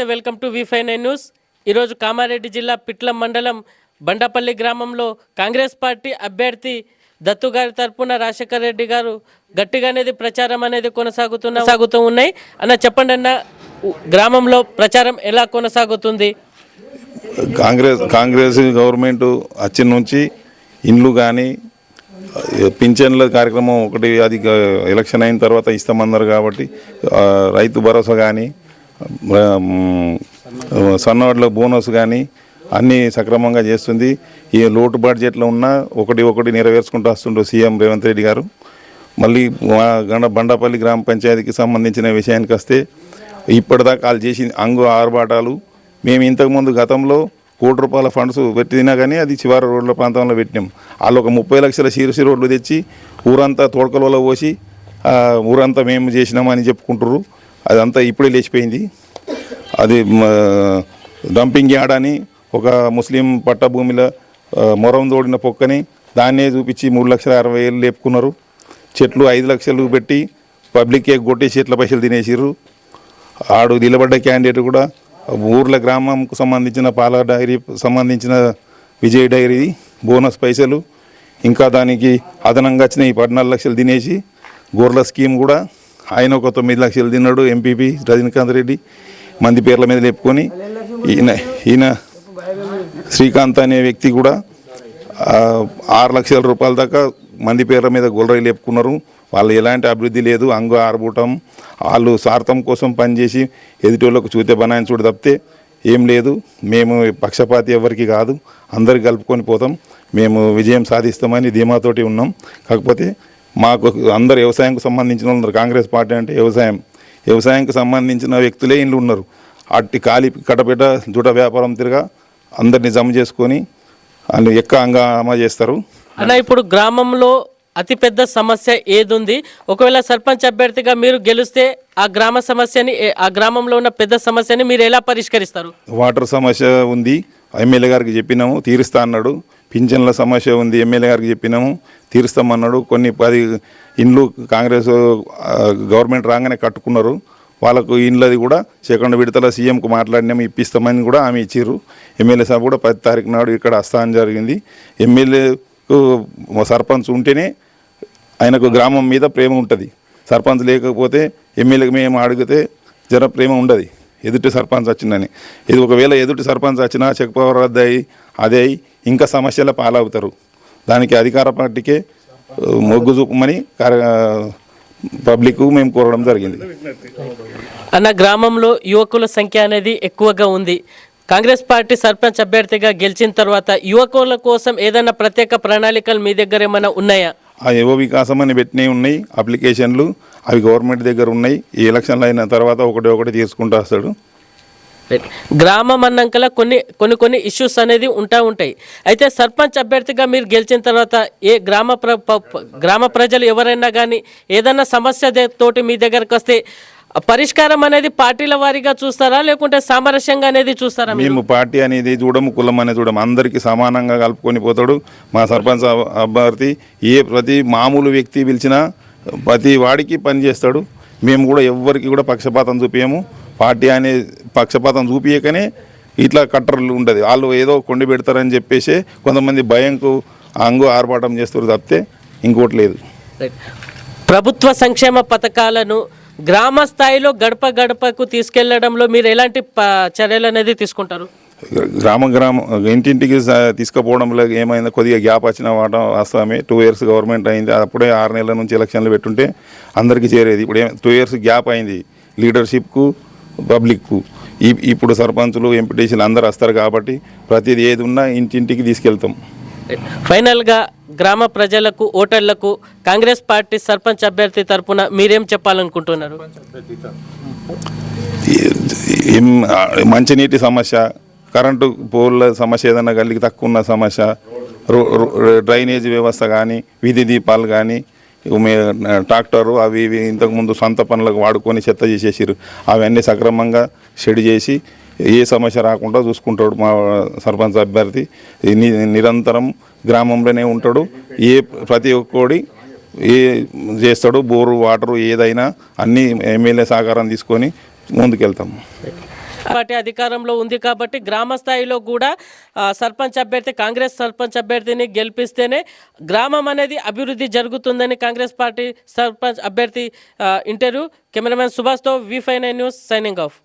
Welcome to V59 news. ఈరోజు కామారెడ్డి జిల్లా పిట్లం మండలం బండపల్లి గ్రామంలో కాంగ్రెస్ పార్టీ అభ్యర్థి దత్తు గారి తరపున రాజశేఖర్ రెడ్డి గారు గట్టిగా అనేది ప్రచారం అనేది కొనసాగుతూ ఉన్నాయి. అన్న చెప్పండి అన్న, గ్రామంలో ప్రచారం ఎలా కొనసాగుతుంది? కాంగ్రెస్ గవర్నమెంట్ వచ్చిన నుంచి ఇండ్లు కానీ పింఛన్ల కార్యక్రమం ఒకటి అది ఎలక్షన్ అయిన తర్వాత ఇస్తామన్నారు కాబట్టి రైతు భరోసా కానీ సన్నవాళ్ళ బోనస్ కానీ అన్నీ సక్రమంగా చేస్తుంది. ఈ లోటు బడ్జెట్లో ఉన్న ఒకటి నెరవేర్చుకుంటూ వస్తుండ్రు సీఎం రేవంత్ రెడ్డి గారు. మళ్ళీ బండపల్లి గ్రామ పంచాయతీకి సంబంధించిన విషయానికి వస్తే ఇప్పటిదాకా వాళ్ళు చేసిన ఆర్భాటాలు మేము ఇంతకుముందు గతంలో ₹1 ఫండ్స్ పెట్టినా కానీ అది చివరి రోడ్ల ప్రాంతంలో పెట్టినాం. వాళ్ళు ఒక 30 లక్షల సీరసి రోడ్లు తెచ్చి ఊరంతా తోడకలలో పోసి ఊరంతా మేము చేసినామని చెప్పుకుంటారు. అదంతా ఇప్పుడే లేచిపోయింది. అది డంపింగ్ యార్డ్ అని ఒక ముస్లిం పట్టభూమిలో మొరం తోడిన పొక్కని దాన్నే చూపించి 3,60,000 లేపుకున్నారు. చెట్లు 5 లక్షలు పెట్టి పబ్లిక్కే కొట్టి చెట్ల పైసలు తినేసిర్రు. ఆడు నిలబడ్డ క్యాండిడేట్ కూడా ఊర్ల గ్రామంకు సంబంధించిన పాల డైరీ సంబంధించిన విజయ్ డైరీ బోనస్ పైసలు ఇంకా దానికి అదనంగా వచ్చిన ఈ 14 లక్షలు తినేసి గొర్రెల స్కీమ్ కూడా ఆయన ఒక 9 లక్షలు తిన్నాడు. ఎంపీపీ రజనీకాంత్ రెడ్డి మంది పేర్ల మీద లేపుకొని ఈయన శ్రీకాంత్ అనే వ్యక్తి కూడా 6 లక్షల రూపాయల దాకా మంది పేర్ల మీద గొర్రెలు లేపుకున్నారు. వాళ్ళు ఎలాంటి అభివృద్ధి లేదు, ఆర్భూటం. వాళ్ళు స్వార్థం కోసం పనిచేసి ఎదుటోళ్ళకు చూతే బనాయని చూడు తప్పితే ఏం లేదు. మేము పక్షపాతి ఎవరికి కాదు, అందరికి కలుపుకొని పోతాం, మేము విజయం సాధిస్తామని ధీమాతోటి ఉన్నాం. కాకపోతే మాకు అందరు వ్యవసాయంకు సంబంధించిన వాళ్ళు ఉన్నారు. కాంగ్రెస్ పార్టీ అంటే వ్యవసాయంకు సంబంధించిన వ్యక్తులే ఇండ్లు ఉన్నారు. అట్టి ఖాళీ కట్టపెట్ట జూట వ్యాపారం తిరగా అందరినీ జమ చేసుకొని వాళ్ళు హంగామా చేస్తారు. అన్న, ఇప్పుడు గ్రామంలో అతిపెద్ద సమస్య ఏదుంది? ఒకవేళ సర్పంచ్ అభ్యర్థిగా మీరు గెలిస్తే ఆ గ్రామ సమస్యని, ఆ గ్రామంలో ఉన్న పెద్ద సమస్యని మీరు ఎలా పరిష్కరిస్తారు? వాటర్ సమస్య ఉంది, ఎమ్మెల్యే గారికి చెప్పినాము, తీరుస్తా అన్నాడు. పింఛన్ల సమస్య ఉంది, ఎమ్మెల్యే గారికి చెప్పినాము, తీరుస్తామన్నాడు. కొన్ని 10 ఇండ్లు కాంగ్రెస్ గవర్నమెంట్ రాగానే కట్టుకున్నారు. వాళ్ళకు ఇండ్లది కూడా సెకండ్ విడతల సీఎంకు మాట్లాడినాము, ఇప్పిస్తామని కూడా ఆమె ఇచ్చిర్రు. ఎమ్మెల్యే సాబ్ కూడా 10 తారీఖు నాడు ఇక్కడ వస్తాను జరిగింది. ఎమ్మెల్యేకు సర్పంచ్ ఉంటేనే ఆయనకు గ్రామం మీద ప్రేమ ఉంటుంది. సర్పంచ్ లేకపోతే ఎమ్మెల్యేకి మేము అడిగితే జర ప్రేమ ఉండదు. ఎదుటి సర్పంచ్ వచ్చిందని, ఇది ఒకవేళ ఎదుటి సర్పంచ్ వచ్చినా చెక్ పవర్ రద్దయి అదే ఇంకా సమస్యల పాలవుతారు. దానికి అధికార పార్టీకే మొగ్గు చూపమని పబ్లిక్ మేము కోరడం జరిగింది. అన్న, గ్రామంలో యువకుల సంఖ్య అనేది ఎక్కువగా ఉంది. కాంగ్రెస్ పార్టీ సర్పంచ్ అభ్యర్థిగా గెలిచిన తర్వాత యువకుల కోసం ఏదైనా ప్రత్యేక ప్రణాళికలు మీ దగ్గర ఏమైనా ఉన్నాయా? ఆ యువ వికాసం అని పెట్టినవి ఉన్నాయి అప్లికేషన్లు, అవి గవర్నమెంట్ దగ్గర ఉన్నాయి. ఈ ఎలక్షన్లు అయిన తర్వాత ఒకటి తీసుకుంటూ వస్తాడు. గ్రామం అన్నాకలా కొన్ని ఇష్యూస్ అనేది ఉంటాయి. అయితే సర్పంచ్ అభ్యర్థిగా మీరు గెలిచిన తర్వాత గ్రామ ప్రజలు ఎవరైనా కానీ ఏదైనా సమస్య తోటి మీ దగ్గరకు వస్తే పరిష్కారం అనేది పార్టీల వారీగా చూస్తారా, లేకుంటే సామరస్యంగా అనేది చూస్తారా? మేము పార్టీ అనేది చూడము, కులం అనేది చూడము, అందరికీ సమానంగా కలుపుకొని పోతాడు మా సర్పంచ్ అభ్యర్థి. ప్రతి మామూలు వ్యక్తి పిలిచినా ప్రతి వాడికి పనిచేస్తాడు. మేము కూడా ఎవరికి కూడా పక్షపాతం చూపించము. పార్టీ అనే పక్షపాతం చూపించకనే ఇట్లా కట్టర్లు ఉంటుంది. వాళ్ళు ఏదో కొండి పెడతారని చెప్పేసి కొంతమంది భయంకు ఆర్భాటం చేస్తారు తప్పితే ఇంకోటి లేదు. ప్రభుత్వ సంక్షేమ పథకాలను గ్రామ స్థాయిలో గడపకు తీసుకెళ్లడంలో మీరు ఎలాంటి చర్యలు అనేది తీసుకుంటారు? ఇంటింటికి తీసుకుపోవడంలో ఏమైంది, కొద్దిగా గ్యాప్ వచ్చిన వాస్తవమే. 2 years గవర్నమెంట్ అయింది, అప్పుడే 6 నెలల నుంచి ఎలక్షన్లు పెట్టుంటే అందరికీ చేరేది. ఇప్పుడు 2 years గ్యాప్ అయింది లీడర్షిప్కు పబ్లిక్కు. ఇప్పుడు సర్పంచులు ఎంపీటీసీలు అందరు వస్తారు కాబట్టి ప్రతిదీ ఏది ఉన్నా ఇంటింటికి తీసుకెళ్తాం. ఫైనల్గా గ్రామ ప్రజలకు, ఓటర్లకు కాంగ్రెస్ పార్టీ సర్పంచ్ అభ్యర్థి తరఫున మీరేం చెప్పాలనుకుంటున్నారు? మంచినీటి సమస్య, కరెంటు పోల్ల సమస్య, ఏదైనా గల్లికి తక్కువ ఉన్న సమస్య, డ్రైనేజ్ వ్యవస్థ కానీ, వీధి దీపాలు కానీ, ట్రాక్టరు అవి ఇంతకుముందు సొంత పనులకు వాడుకొని చెత్త చేసేసారు. అవన్నీ సక్రమంగా షెడ్ చేసి ఏ సమస్య రాకుండా చూసుకుంటాడు మా సర్పంచ్ అభ్యర్థి. నిరంతరం గ్రామంలోనే ఉంటాడు. ప్రతి ఒక్కడి చేస్తాడు. బోరు వాటరు ఏదైనా అన్నీ ఎమ్మెల్యే సహకారం తీసుకొని ముందుకెళ్తాం. పార్టీ అధికారంలో ఉంది కాబట్టి గ్రామ స్థాయిలో కూడా సర్పంచ్ అభ్యర్థి కాంగ్రెస్ సర్పంచ్ అభ్యర్థిని గెలిపిస్తేనే గ్రామం అనేది అభివృద్ధి జరుగుతుందని కాంగ్రెస్ పార్టీ సర్పంచ్ అభ్యర్థి ఇంటర్వ్యూ కెమెరామెన్ సుభాష్తో V59 న్యూస్ సైనింగ్ ఆఫ్.